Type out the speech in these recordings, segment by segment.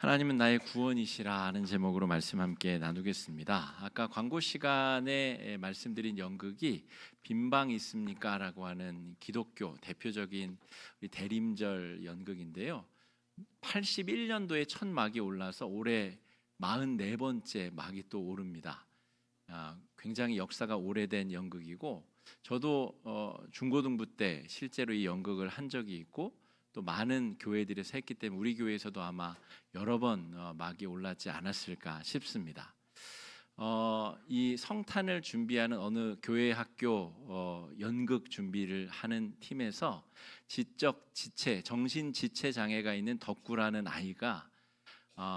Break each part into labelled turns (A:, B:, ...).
A: 하나님은 나의 구원이시라 하는 제목으로 말씀 함께 나누겠습니다. 아까 광고 시간에 말씀드린 연극이 빈방 있습니까? 라고 하는 기독교 대표적인 우리 대림절 연극인데요. 81년도에 첫 막이 올라서 올해 44번째 막이 또 오릅니다. 굉장히 역사가 오래된 연극이고 저도 중고등부 때 실제로 이 연극을 한 적이 있고 또 많은 교회들에서 했기 때문에 우리 교회에서도 아마 여러 번 막이 올랐지 않았을까 싶습니다. 이 성탄을 준비하는 어느 교회 학교 연극 준비를 하는 팀에서 지적 지체, 정신 지체 장애가 있는 덕구라는 아이가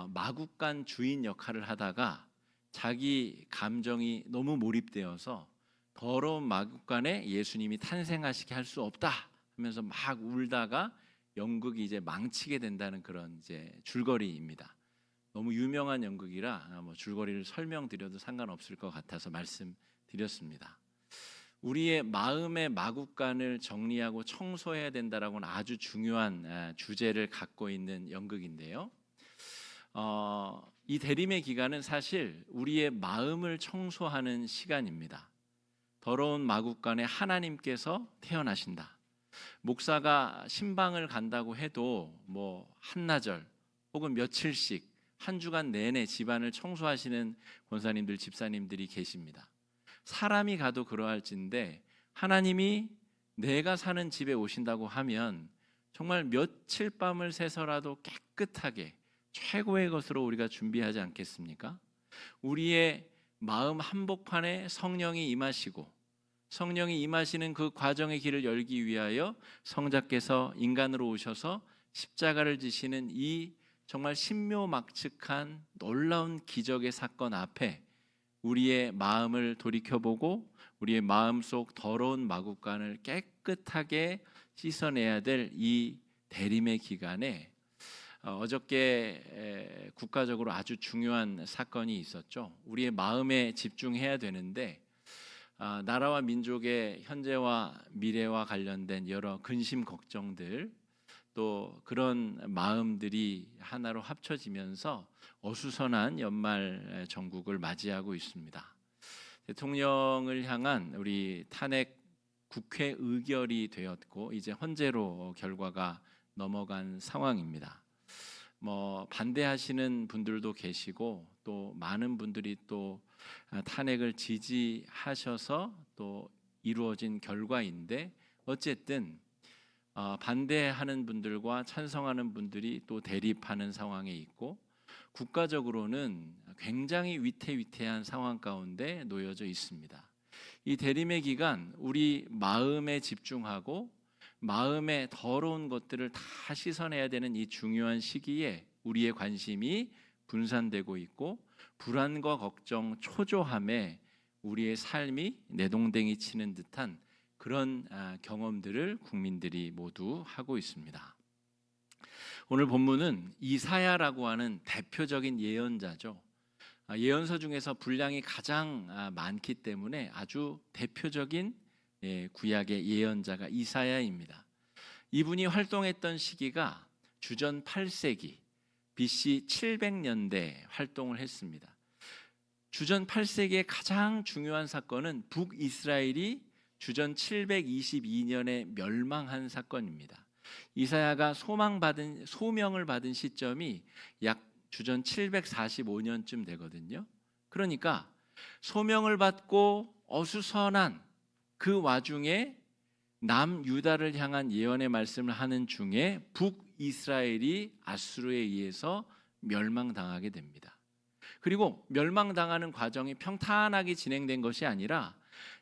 A: 마국간 주인 역할을 하다가 자기 감정이 너무 몰입되어서 더러운 마국간에 예수님이 탄생하시게 할 수 없다 하면서 막 울다가 연극이 이제 망치게 된다는 그런 이제 줄거리입니다. 너무 유명한 연극이라 줄거리를 설명드려도 상관없을 것 같아서 말씀드렸습니다. 우리의 마음의 마국간을 정리하고 청소해야 된다라고는 아주 중요한 주제를 갖고 있는 연극인데요. 이 대림의 기간은 사실 우리의 마음을 청소하는 시간입니다. 더러운 마국간에 하나님께서 태어나신다. 목사가 신방을 간다고 해도 한나절 혹은 며칠씩 한 주간 내내 집안을 청소하시는 권사님들, 집사님들이 계십니다. 사람이 가도 그러할진데 하나님이 내가 사는 집에 오신다고 하면 정말 며칠 밤을 새서라도 깨끗하게 최고의 것으로 우리가 준비하지 않겠습니까? 우리의 마음 한복판에 성령이 임하시고 성령이 임하시는 그 과정의 길을 열기 위하여 성자께서 인간으로 오셔서 십자가를 지시는 이 정말 신묘막측한 놀라운 기적의 사건 앞에 우리의 마음을 돌이켜보고 우리의 마음속 더러운 마국간을 깨끗하게 씻어내야 될 이 대림의 기간에 어저께 국가적으로 아주 중요한 사건이 있었죠. 우리의 마음에 집중해야 되는데 나라와 민족의 현재와 미래와 관련된 여러 근심 걱정들 또 그런 마음들이 하나로 합쳐지면서 어수선한 연말 정국을 맞이하고 있습니다. 대통령을 향한 우리 탄핵 국회 의결이 되었고 이제 헌재로 결과가 넘어간 상황입니다. 반대하시는 분들도 계시고 또 많은 분들이 또 탄핵을 지지하셔서 또 이루어진 결과인데 어쨌든 반대하는 분들과 찬성하는 분들이 또 대립하는 상황에 있고 국가적으로는 굉장히 위태위태한 상황 가운데 놓여져 있습니다. 이 대림의 기간 우리 마음에 집중하고 마음의 더러운 것들을 다 씻어내야 되는 이 중요한 시기에 우리의 관심이 분산되고 있고 불안과 걱정, 초조함에 우리의 삶이 내동댕이 치는 듯한 그런 경험들을 국민들이 모두 하고 있습니다. 오늘 본문은 이사야라고 하는 대표적인 예언자죠. 예언서 중에서 분량이 가장 많기 때문에 아주 대표적인 구약의 예언자가 이사야입니다. 이분이 활동했던 시기가 주전 8세기 BC 700년대 활동을 했습니다. 주전 8세기의 가장 중요한 사건은 북이스라엘이 주전 722년에 멸망한 사건입니다. 이사야가 소명을 받은 시점이 약 주전 745년쯤 되거든요. 그러니까 소명을 받고 어수선한 그 와중에 남유다를 향한 예언의 말씀을 하는 중에 북이스라엘이 아수르에 의해서 멸망당하게 됩니다. 그리고 멸망당하는 과정이 평탄하게 진행된 것이 아니라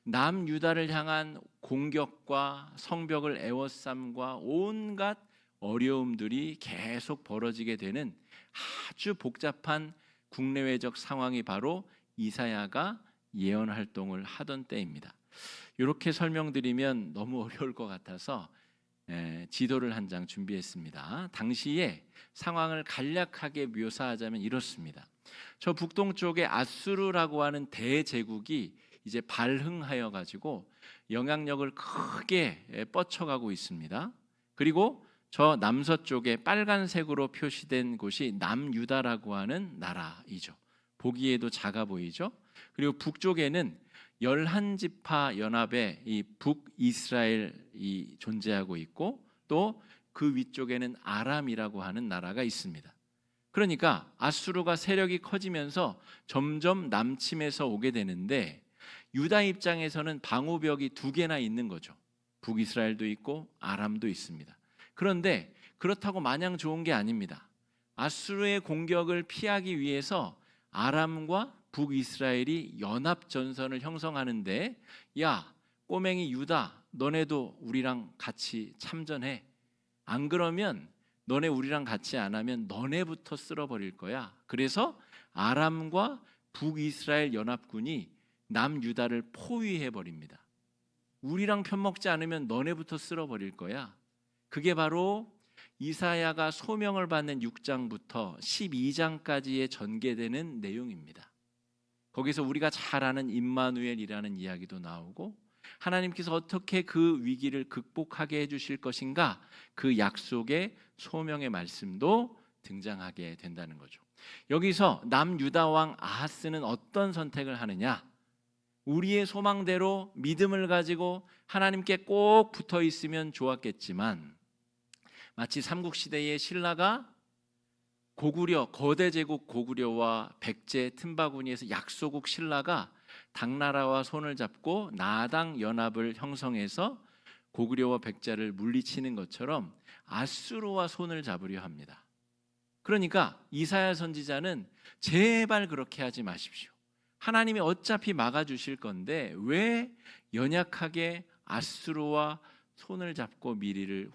A: 남유다를 향한 공격과 성벽을 에워쌈과 온갖 어려움들이 계속 벌어지게 되는 아주 복잡한 국내외적 상황이 바로 이사야가 예언 활동을 하던 때입니다. 이렇게 설명드리면 너무 어려울 것 같아서 지도를 한 장 준비했습니다. 당시의 상황을 간략하게 묘사하자면 이렇습니다. 저 북동쪽에 아수르라고 하는 대제국이 이제 발흥하여 가지고 영향력을 크게 뻗쳐가고 있습니다. 그리고 저 남서쪽에 빨간색으로 표시된 곳이 남유다라고 하는 나라이죠. 보기에도 작아 보이죠. 그리고 북쪽에는 11지파 연합의 이 북이스라엘이 존재하고 있고, 또 그 위쪽에는 아람이라고 하는 나라가 있습니다. 그러니까 아수르가 세력이 커지면서 점점 남침해서 오게 되는데, 유다 입장에서는 방어벽이 2개나 있는 거죠. 북이스라엘도 있고 아람도 있습니다. 그런데 그렇다고 마냥 좋은 게 아닙니다. 아수르의 공격을 피하기 위해서 아람과 북이스라엘이 연합 전선을 형성하는데, 야, 꼬맹이 유다, 너네도 우리랑 같이 참전해. 안 그러면 너네 우리랑 같이 안 하면 너네부터 쓸어버릴 거야. 그래서 아람과 북이스라엘 연합군이 남유다를 포위해버립니다. 우리랑 편먹지 않으면 너네부터 쓸어버릴 거야. 그게 바로 이사야가 소명을 받는 6장부터 12장까지의 전개되는 내용입니다. 거기서 우리가 잘 아는 임마누엘이라는 이야기도 나오고, 하나님께서 어떻게 그 위기를 극복하게 해주실 것인가, 그 약속의 소명의 말씀도 등장하게 된다는 거죠. 여기서 남유다 왕 아하스는 어떤 선택을 하느냐? 우리의 소망대로 믿음을 가지고 하나님께 꼭 붙어 있으면 좋았겠지만, 마치 삼국시대의 신라가 거대 제국 고구려와 백제 틈바구니에서 약소국 신라가 당나라와 손을 잡고 나당 연합을 형성해서 고구려와 백제를 물리치는 것처럼 아수르와 손을 잡으려 합니다. 그러니까 이사야 선지자는 제발 그렇게 하지 마십시오. 하나님이 어차피 막아주실 건데 왜 연약하게 아수르와 손을 잡고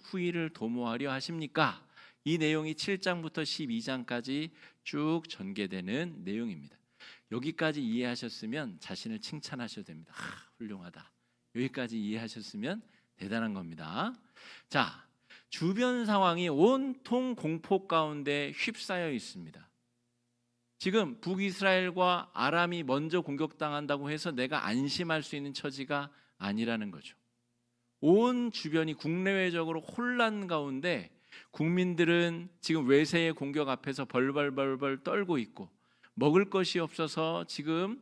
A: 후위를 도모하려 하십니까? 이 내용이 7장부터 12장까지 쭉 전개되는 내용입니다. 여기까지 이해하셨으면 자신을 칭찬하셔도 됩니다. 훌륭하다. 여기까지 이해하셨으면 대단한 겁니다. 자, 주변 상황이 온통 공포 가운데 휩싸여 있습니다. 지금 북이스라엘과 아람이 먼저 공격당한다고 해서 내가 안심할 수 있는 처지가 아니라는 거죠. 온 주변이 국내외적으로 혼란 가운데 국민들은 지금 외세의 공격 앞에서 벌벌 떨고 있고, 먹을 것이 없어서 지금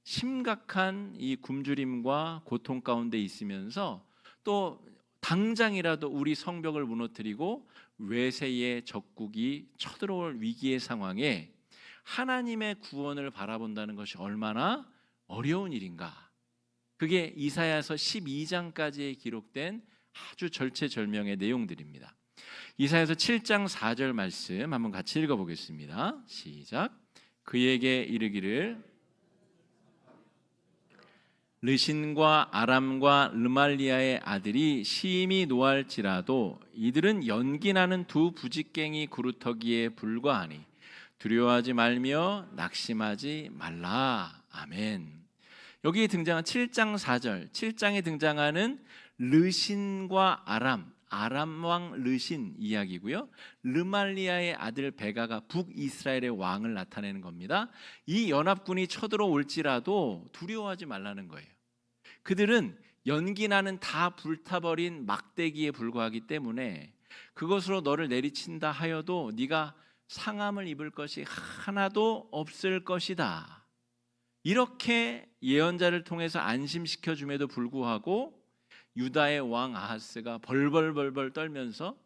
A: 심각한 이 굶주림과 고통 가운데 있으면서, 또 당장이라도 우리 성벽을 무너뜨리고 외세의 적국이 쳐들어올 위기의 상황에 하나님의 구원을 바라본다는 것이 얼마나 어려운 일인가. 그게 이사야서 12장까지에 기록된 아주 절체절명의 내용들입니다. 이사야서 7장 4절 말씀 한번 같이 읽어보겠습니다. 시작. 그에게 이르기를 르신과 아람과 르말리아의 아들이 심히 노할지라도 이들은 연기나는 두 부직갱이 구루터기에 불과하니 두려워하지 말며 낙심하지 말라. 아멘. 여기에 등장한 7장 4절, 7장에 등장하는 르신과 아람 왕 르신 이야기고요. 르말리아의 아들 베가가 북이스라엘의 왕을 나타내는 겁니다. 이 연합군이 쳐들어올지라도 두려워하지 말라는 거예요. 그들은 연기나는 다 불타버린 막대기에 불과하기 때문에 그것으로 너를 내리친다 하여도 네가 상함을 입을 것이 하나도 없을 것이다. 이렇게 예언자를 통해서 안심시켜 줌에도 불구하고 유다의 왕 아하스가 벌벌 떨면서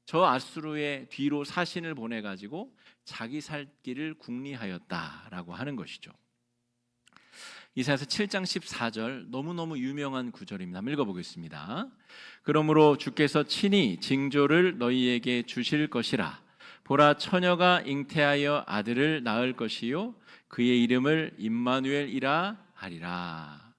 A: 저 아수르의 뒤로 사신을 보내가지고 자기 살 길을 궁리하였다라고 하는 것이죠. 이사야서 7장 14절 너무너무 유명한 구절입니다. 한번 읽어보겠습니다. 그러므로 주께서 친히 징조를 너희에게 주실 것이라. 보라, 처녀가 잉태하여 아들을 낳을 것이요 그의 이름을 임마누엘이라 하리라.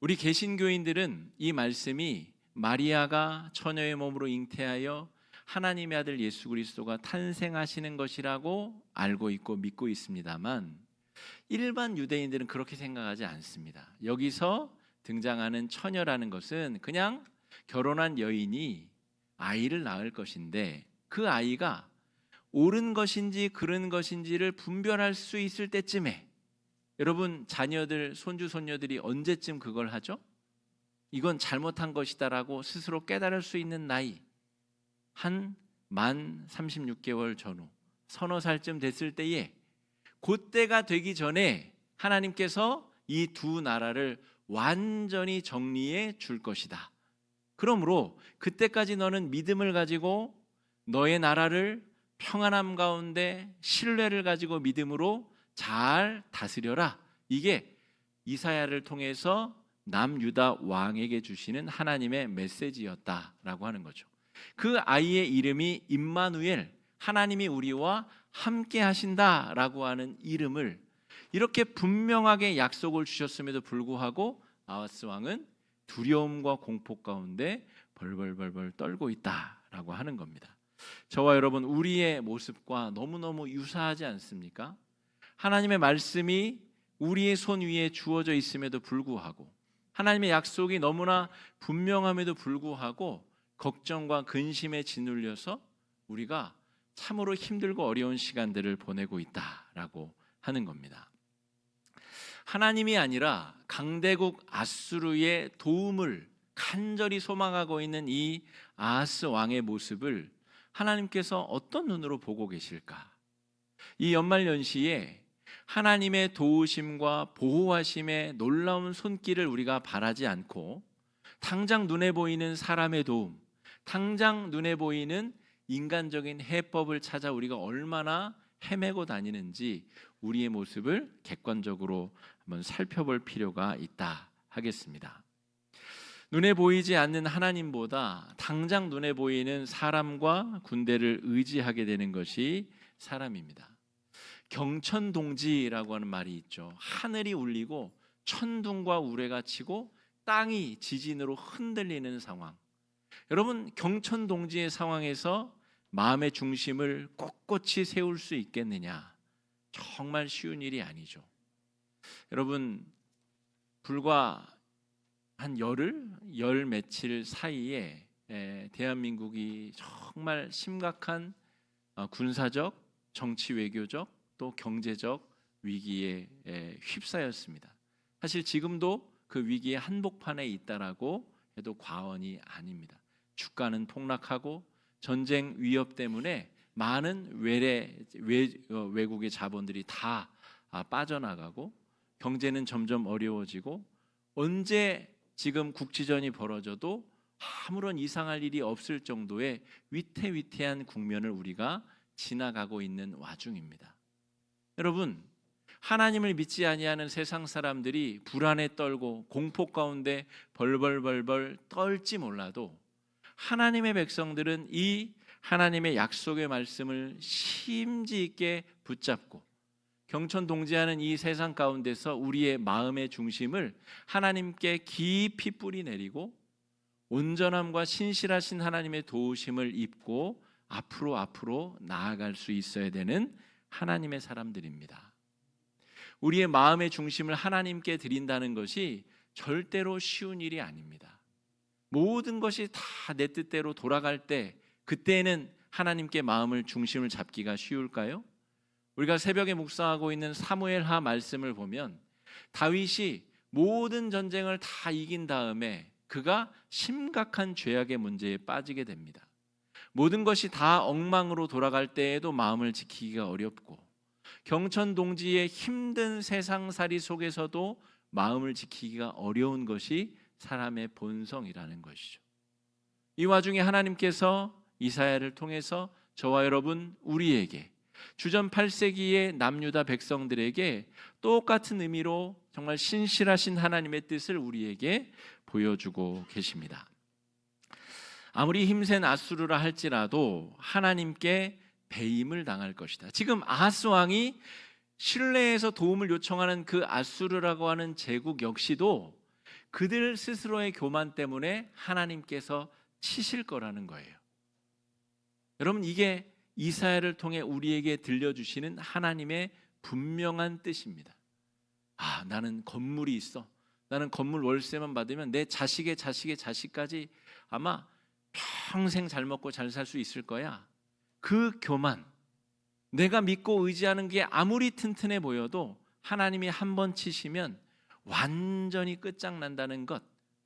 A: 우리 개신교인들은 이 말씀이 마리아가 처녀의 몸으로 잉태하여 하나님의 아들 예수 그리스도가 탄생하시는 것이라고 알고 있고 믿고 있습니다만, 일반 유대인들은 그렇게 생각하지 않습니다. 여기서 등장하는 처녀라는 것은 그냥 결혼한 여인이 아이를 낳을 것인데, 그 아이가 옳은 것인지 그른 것인지를 분별할 수 있을 때쯤에, 여러분 자녀들, 손주, 손녀들이 언제쯤 그걸 하죠? 이건 잘못한 것이다라고 스스로 깨달을 수 있는 나이, 한 만 36개월 전후 서너 살쯤 됐을 때에 그때가 되기 전에 하나님께서 이 두 나라를 완전히 정리해 줄 것이다. 그러므로 그때까지 너는 믿음을 가지고 너의 나라를 평안함 가운데 신뢰를 가지고 믿음으로 잘 다스려라. 이게 이사야를 통해서 남유다 왕에게 주시는 하나님의 메시지였다라고 하는 거죠. 그 아이의 이름이 임마누엘, 하나님이 우리와 함께 하신다라고 하는 이름을 이렇게 분명하게 약속을 주셨음에도 불구하고 아하스 왕은 두려움과 공포 가운데 벌벌벌벌 떨고 있다라고 하는 겁니다. 저와 여러분, 우리의 모습과 너무너무 유사하지 않습니까? 하나님의 말씀이 우리의 손 위에 주어져 있음에도 불구하고, 하나님의 약속이 너무나 분명함에도 불구하고 걱정과 근심에 짓눌려서 우리가 참으로 힘들고 어려운 시간들을 보내고 있다라고 하는 겁니다. 하나님이 아니라 강대국 아수르의 도움을 간절히 소망하고 있는 이 아하스 왕의 모습을 하나님께서 어떤 눈으로 보고 계실까? 이 연말연시에 하나님의 도우심과 보호하심의 놀라운 손길을 우리가 바라지 않고 당장 눈에 보이는 사람의 도움, 당장 눈에 보이는 인간적인 해법을 찾아 우리가 얼마나 헤매고 다니는지 우리의 모습을 객관적으로 한번 살펴볼 필요가 있다 하겠습니다. 눈에 보이지 않는 하나님보다 당장 눈에 보이는 사람과 군대를 의지하게 되는 것이 사람입니다. 경천동지라고 하는 말이 있죠. 하늘이 울리고 천둥과 우레가 치고 땅이 지진으로 흔들리는 상황. 여러분, 경천동지의 상황에서 마음의 중심을 꼿꼿이 세울 수 있겠느냐? 정말 쉬운 일이 아니죠. 여러분, 불과 한 열 며칠 사이에 대한민국이 정말 심각한 군사적, 정치 외교적, 또 경제적 위기에 휩싸였습니다. 사실 지금도 그 위기의 한복판에 있다라고 해도 과언이 아닙니다. 주가는 폭락하고 전쟁 위협 때문에 많은 외국의 자본들이 다 빠져나가고 경제는 점점 어려워지고 언제 지금 국지전이 벌어져도 아무런 이상할 일이 없을 정도의 위태위태한 국면을 우리가 지나가고 있는 와중입니다. 여러분, 하나님을 믿지 아니하는 세상 사람들이 불안에 떨고 공포 가운데 벌벌벌벌 떨지 몰라도 하나님의 백성들은 이 하나님의 약속의 말씀을 심지 있게 붙잡고 경천동지하는 이 세상 가운데서 우리의 마음의 중심을 하나님께 깊이 뿌리 내리고 온전함과 신실하신 하나님의 도우심을 입고 앞으로 나아갈 수 있어야 되는 하나님의 사람들입니다. 우리의 마음의 중심을 하나님께 드린다는 것이 절대로 쉬운 일이 아닙니다. 모든 것이 다 내 뜻대로 돌아갈 때 그때는 하나님께 마음을 중심을 잡기가 쉬울까요? 우리가 새벽에 묵상하고 있는 사무엘하 말씀을 보면 다윗이 모든 전쟁을 다 이긴 다음에 그가 심각한 죄악의 문제에 빠지게 됩니다. 모든 것이 다 엉망으로 돌아갈 때에도 마음을 지키기가 어렵고 경천동지의 힘든 세상살이 속에서도 마음을 지키기가 어려운 것이 사람의 본성이라는 것이죠. 이 와중에 하나님께서 이사야를 통해서 저와 여러분 우리에게 주전 8세기의 남유다 백성들에게 똑같은 의미로 정말 신실하신 하나님의 뜻을 우리에게 보여주고 계십니다. 아무리 힘센 아수르라 할지라도 하나님께 배임을 당할 것이다. 지금 아하스 왕이 신뢰해서 도움을 요청하는 그 아수르라고 하는 제국 역시도 그들 스스로의 교만 때문에 하나님께서 치실 거라는 거예요. 여러분, 이게 이사야를 통해 우리에게 들려주시는 하나님의 분명한 뜻입니다. 나는 건물이 있어. 나는 건물 월세만 받으면 내 자식의 자식의 자식까지 아마 평생 잘 먹고 잘 살 수 있을 거야. 그 교만, 내가 믿고 의지하는 게 아무리 튼튼해 보여도 하나님이 한번 치시면 완전히 끝장난다는 것,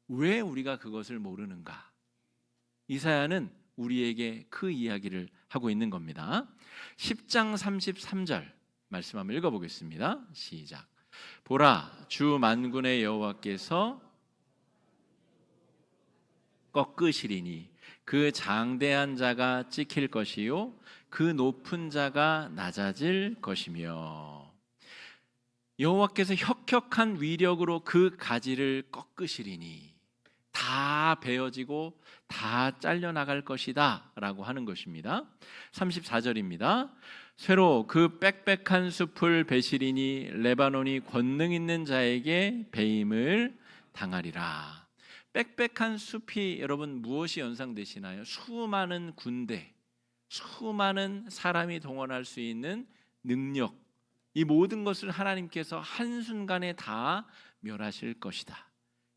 A: 왜 우리가 그것을 모르는가? 이사야는 우리에게 그 이야기를 하고 있는 겁니다. 10장 33절 말씀 한번 읽어보겠습니다. 시작. 보라, 주 만군의 여호와께서 꺾으시리니 그 장대한 자가 찍힐 것이요 그 높은 자가 낮아질 것이며, 여호와께서 혁혁한 위력으로 그 가지를 꺾으시리니 다 베어지고 다 잘려나갈 것이다 라고 하는 것입니다. 34절입니다. 쇠로 그 빽빽한 숲을 베시리니 레바논이 권능 있는 자에게 베임을 당하리라. 빽빽한 숲이 여러분 무엇이 연상되시나요? 수많은 군대, 수많은 사람이 동원할 수 있는 능력, 이 모든 것을 하나님께서 한순간에 다 멸하실 것이다.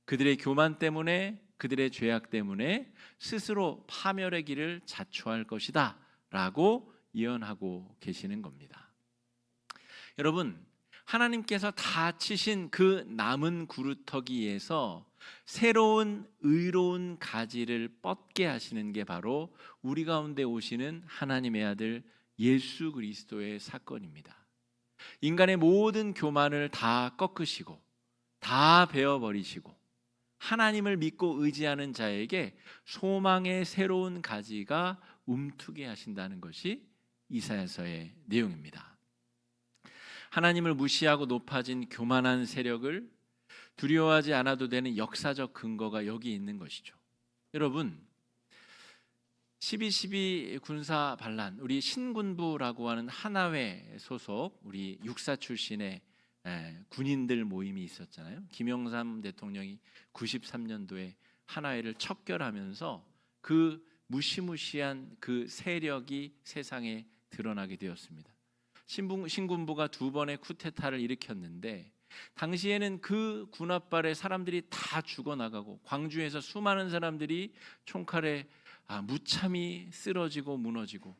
A: 그들의 교만 때문에, 그들의 죄악 때문에 스스로 파멸의 길을 자초할 것이다 라고 예언하고 계시는 겁니다. 여러분, 하나님께서 다 치신 그 남은 구루터기에서 새로운 의로운 가지를 뻗게 하시는 게 바로 우리 가운데 오시는 하나님의 아들 예수 그리스도의 사건입니다. 인간의 모든 교만을 다 꺾으시고 다 베어버리시고 하나님을 믿고 의지하는 자에게 소망의 새로운 가지가 움트게 하신다는 것이 이사야서의 내용입니다. 하나님을 무시하고 높아진 교만한 세력을 두려워하지 않아도 되는 역사적 근거가 여기 있는 것이죠. 여러분, 12.12 군사 반란, 우리 신군부라고 하는 하나회 소속 우리 육사 출신의 군인들 모임이 있었잖아요. 김영삼 대통령이 93년도에 하나회를 척결하면서 그 무시무시한 그 세력이 세상에 드러나게 되었습니다. 신군부가 2번의 쿠데타를 일으켰는데 당시에는 그 군합발에 사람들이 다 죽어나가고 광주에서 수많은 사람들이 총칼에 무참히 쓰러지고 무너지고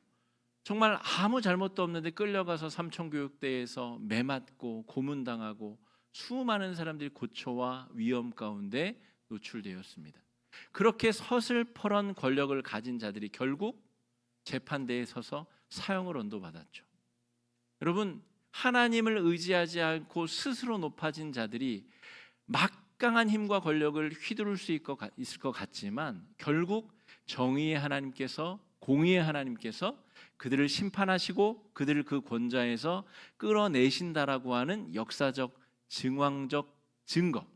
A: 정말 아무 잘못도 없는데 끌려가서 삼청교육대에서 매맞고 고문당하고 수많은 사람들이 고초와 위험 가운데 노출되었습니다. 그렇게 서슬퍼런 권력을 가진 자들이 결국 재판대에 서서 사형을 언도받았죠. 여러분, 하나님을 의지하지 않고 스스로 높아진 자들이 막강한 힘과 권력을 휘두를 수 있을 것 같지만 결국 정의의 하나님께서, 공의의 하나님께서 그들을 심판하시고 그들을 그 권좌에서 끌어내신다라고 하는 역사적 증황적 증거,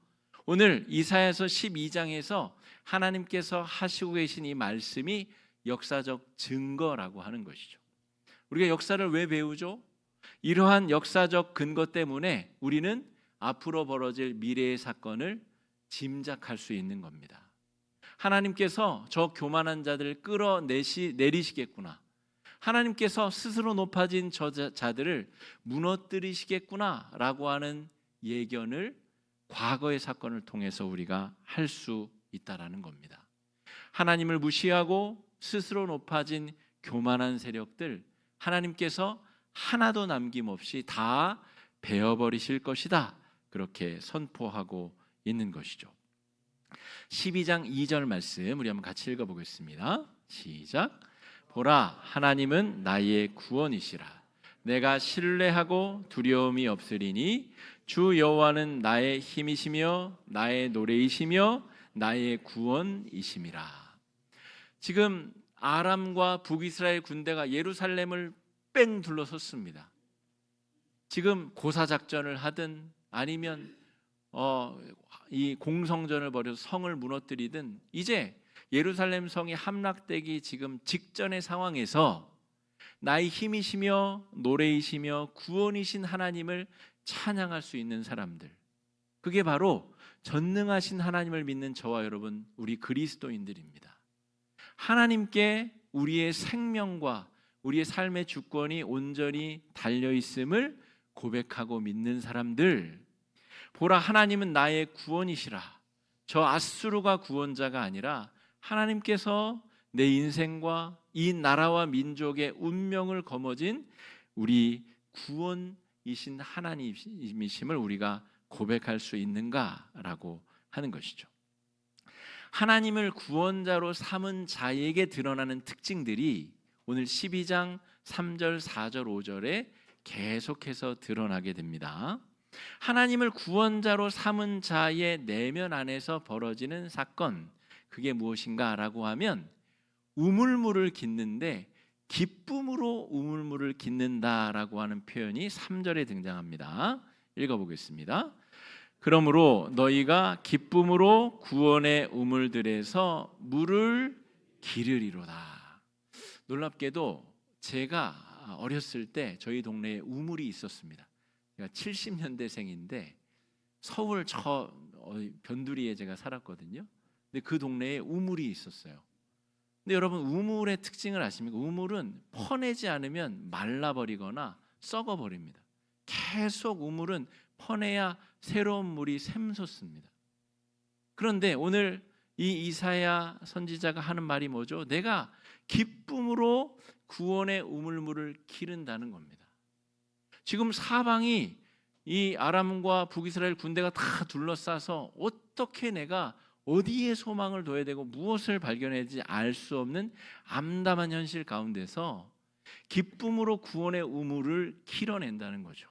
A: 오늘 이사야서 12장에서 하나님께서 하시고 계신 이 말씀이 역사적 증거라고 하는 것이죠. 우리가 역사를 왜 배우죠? 이러한 역사적 근거 때문에 우리는 앞으로 벌어질 미래의 사건을 짐작할 수 있는 겁니다. 하나님께서 저 교만한 자들을 끌어내리시겠구나, 하나님께서 스스로 높아진 저 자들을 무너뜨리시겠구나 라고 하는 예견을 과거의 사건을 통해서 우리가 할 수 있다라는 겁니다. 하나님을 무시하고 스스로 높아진 교만한 세력들, 하나님께서 하나도 남김없이 다 베어버리실 것이다, 그렇게 선포하고 있는 것이죠. 12장 2절 말씀 우리 한번 같이 읽어보겠습니다. 시작. 보라, 하나님은 나의 구원이시라. 내가 신뢰하고 두려움이 없으리니 주 여호와는 나의 힘이시며 나의 노래이시며 나의 구원이심이라. 지금 아람과 북이스라엘 군대가 예루살렘을 뺑 둘러섰습니다. 지금 고사작전을 하든 아니면 이 공성전을 벌여서 성을 무너뜨리든 이제 예루살렘 성이 함락되기 지금 직전의 상황에서 나의 힘이시며 노래이시며 구원이신 하나님을 찬양할 수 있는 사람들, 그게 바로 전능하신 하나님을 믿는 저와 여러분, 우리 그리스도인들입니다. 하나님께 우리의 생명과 우리의 삶의 주권이 온전히 달려있음을 고백하고 믿는 사람들, 보라, 하나님은 나의 구원이시라. 저 아수르가 구원자가 아니라 하나님께서 내 인생과 이 나라와 민족의 운명을 거머쥔 우리 구원이신 하나님이심을 우리가 고백할 수 있는가라고 하는 것이죠. 하나님을 구원자로 삼은 자에게 드러나는 특징들이 오늘 12장 3절, 4절, 5절에 계속해서 드러나게 됩니다. 하나님을 구원자로 삼은 자의 내면 안에서 벌어지는 사건, 그게 무엇인가라고 하면 우물물을 깃는데 기쁨으로 우물물을 깃는다라고 하는 표현이 3절에 등장합니다. 읽어보겠습니다. 그러므로 너희가 기쁨으로 구원의 우물들에서 물을 기르리로다. 놀랍게도 제가 어렸을 때 저희 동네에 우물이 있었습니다. 제가 70년대생인데 서울 저 변두리에 제가 살았거든요. 근데 그 동네에 우물이 있었어요. 근데 여러분, 우물의 특징을 아십니까? 우물은 퍼내지 않으면 말라버리거나 썩어버립니다. 계속 우물은 퍼내야 새로운 물이 샘솟습니다. 그런데 오늘 이 이사야 선지자가 하는 말이 뭐죠? 내가 기쁨으로 구원의 우물물을 기른다는 겁니다. 지금 사방이 이 아람과 북이스라엘 군대가 다 둘러싸서 어떻게 내가 어디에 소망을 둬야 되고 무엇을 발견해야지 알 수 없는 암담한 현실 가운데서 기쁨으로 구원의 우물을 길어낸다는 거죠.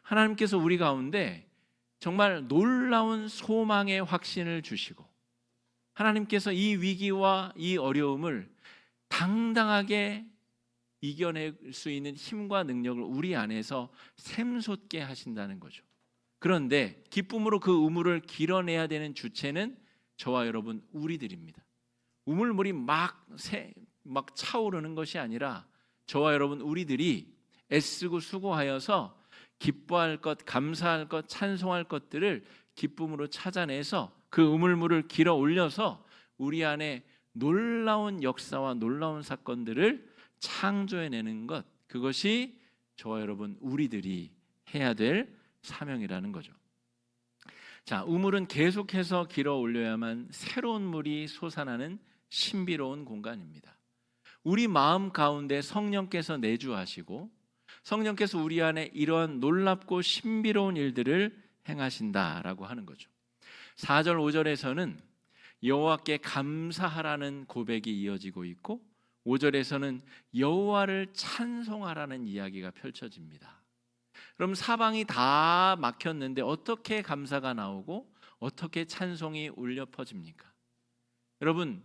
A: 하나님께서 우리 가운데 정말 놀라운 소망의 확신을 주시고 하나님께서 이 위기와 이 어려움을 당당하게 이겨낼 수 있는 힘과 능력을 우리 안에서 샘솟게 하신다는 거죠. 그런데 기쁨으로 그 우물을 길어내야 되는 주체는 저와 여러분 우리들입니다. 우물물이 막 차오르는 것이 아니라 저와 여러분 우리들이 애쓰고 수고하여서 기뻐할 것, 감사할 것, 찬송할 것들을 기쁨으로 찾아내서 그 우물물을 길어 올려서 우리 안에 놀라운 역사와 놀라운 사건들을 창조해내는 것, 그것이 저와 여러분 우리들이 해야 될 사명이라는 거죠. 자, 우물은 계속해서 길어 올려야만 새로운 물이 솟아나는 신비로운 공간입니다. 우리 마음 가운데 성령께서 내주하시고 성령께서 우리 안에 이러한 놀랍고 신비로운 일들을 행하신다라고 하는 거죠. 4절 5절에서는 여호와께 감사하라는 고백이 이어지고 있고 5절에서는 여호와를 찬송하라는 이야기가 펼쳐집니다. 그럼 사방이 다 막혔는데 어떻게 감사가 나오고 어떻게 찬송이 울려 퍼집니까? 여러분,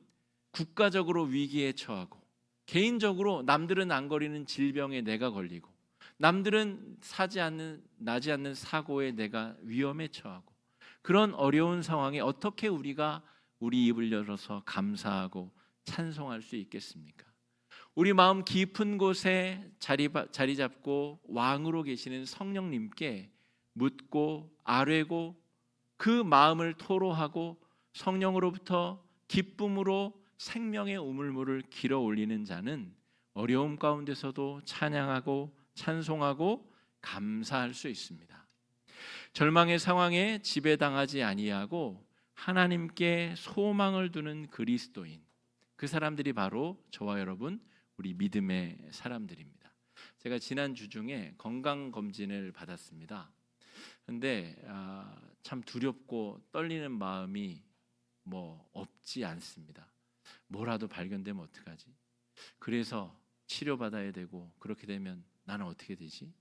A: 국가적으로 위기에 처하고 개인적으로 남들은 안 걸리는 질병에 내가 걸리고 남들은 나지 않는 사고에 내가 위험에 처하고 그런 어려운 상황에 어떻게 우리가 우리 입을 열어서 감사하고 찬송할 수 있겠습니까? 우리 마음 깊은 곳에 자리 잡고 왕으로 계시는 성령님께 묻고 아뢰고 그 마음을 토로하고 성령으로부터 기쁨으로 생명의 우물물을 길어 올리는 자는 어려움 가운데서도 찬양하고 찬송하고 감사할 수 있습니다. 절망의 상황에 지배당하지 아니하고 하나님께 소망을 두는 그리스도인, 그 사람들이 바로 저와 여러분 우리 믿음의 사람들입니다. 제가 지난주 중에 건강검진을 받았습니다. 근데 참 두렵고 떨리는 마음이 없지 않습니다. 뭐라도 발견되면 어떡하지? 그래서 치료받아야 되고 그렇게 되면 나는 어떻게 되지?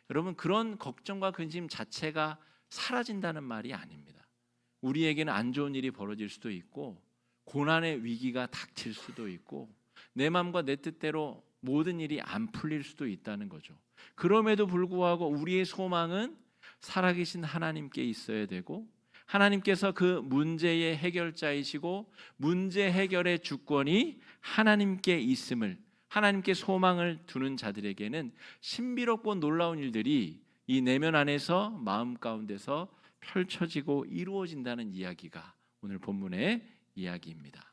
A: 여러분, 그런 걱정과 근심 자체가 사라진다는 말이 아닙니다. 우리에게는 안 좋은 일이 벌어질 수도 있고 고난의 위기가 닥칠 수도 있고 내 마음과 내 뜻대로 모든 일이 안 풀릴 수도 있다는 거죠. 그럼에도 불구하고 우리의 소망은 살아계신 하나님께 있어야 되고 하나님께서 그 문제의 해결자이시고 문제 해결의 주권이 하나님께 있음을, 하나님께 소망을 두는 자들에게는 신비롭고 놀라운 일들이 이 내면 안에서 마음 가운데서 펼쳐지고 이루어진다는 이야기가 오늘 본문의 이야기입니다.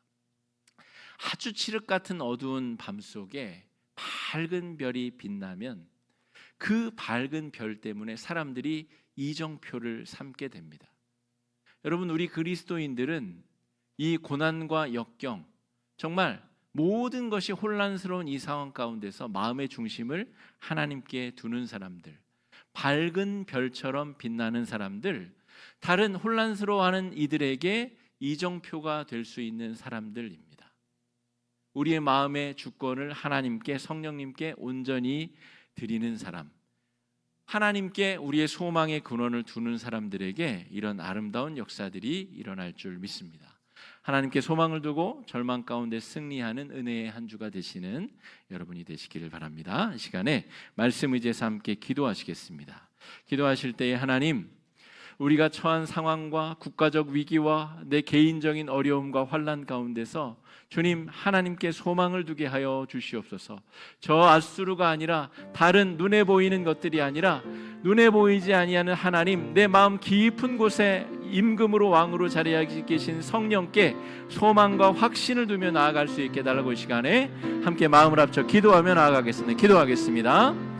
A: 아주 칠흑 같은 어두운 밤 속에 밝은 별이 빛나면 그 밝은 별 때문에 사람들이 이정표를 삼게 됩니다. 여러분, 우리 그리스도인들은 이 고난과 역경, 정말 모든 것이 혼란스러운 이 상황 가운데서 마음의 중심을 하나님께 두는 사람들, 밝은 별처럼 빛나는 사람들, 다른 혼란스러워하는 이들에게 이정표가 될 수 있는 사람들입니다. 우리의 마음의 주권을 하나님께, 성령님께 온전히 드리는 사람, 하나님께 우리의 소망의 근원을 두는 사람들에게 이런 아름다운 역사들이 일어날 줄 믿습니다. 하나님께 소망을 두고 절망 가운데 승리하는 은혜의 한 주가 되시는 여러분이 되시기를 바랍니다. 이 시간에 말씀 의지해서 함께 기도하시겠습니다. 기도하실 때에 하나님, 우리가 처한 상황과 국가적 위기와 내 개인적인 어려움과 환난 가운데서 주님, 하나님께 소망을 두게 하여 주시옵소서. 저 앗수르가 아니라 다른 눈에 보이는 것들이 아니라 눈에 보이지 아니하는 하나님, 내 마음 깊은 곳에 임금으로 왕으로 자리하고 계신 성령께 소망과 확신을 두며 나아갈 수 있게 달라고 이 시간에 함께 마음을 합쳐 기도하며 나아가겠습니다. 기도하겠습니다.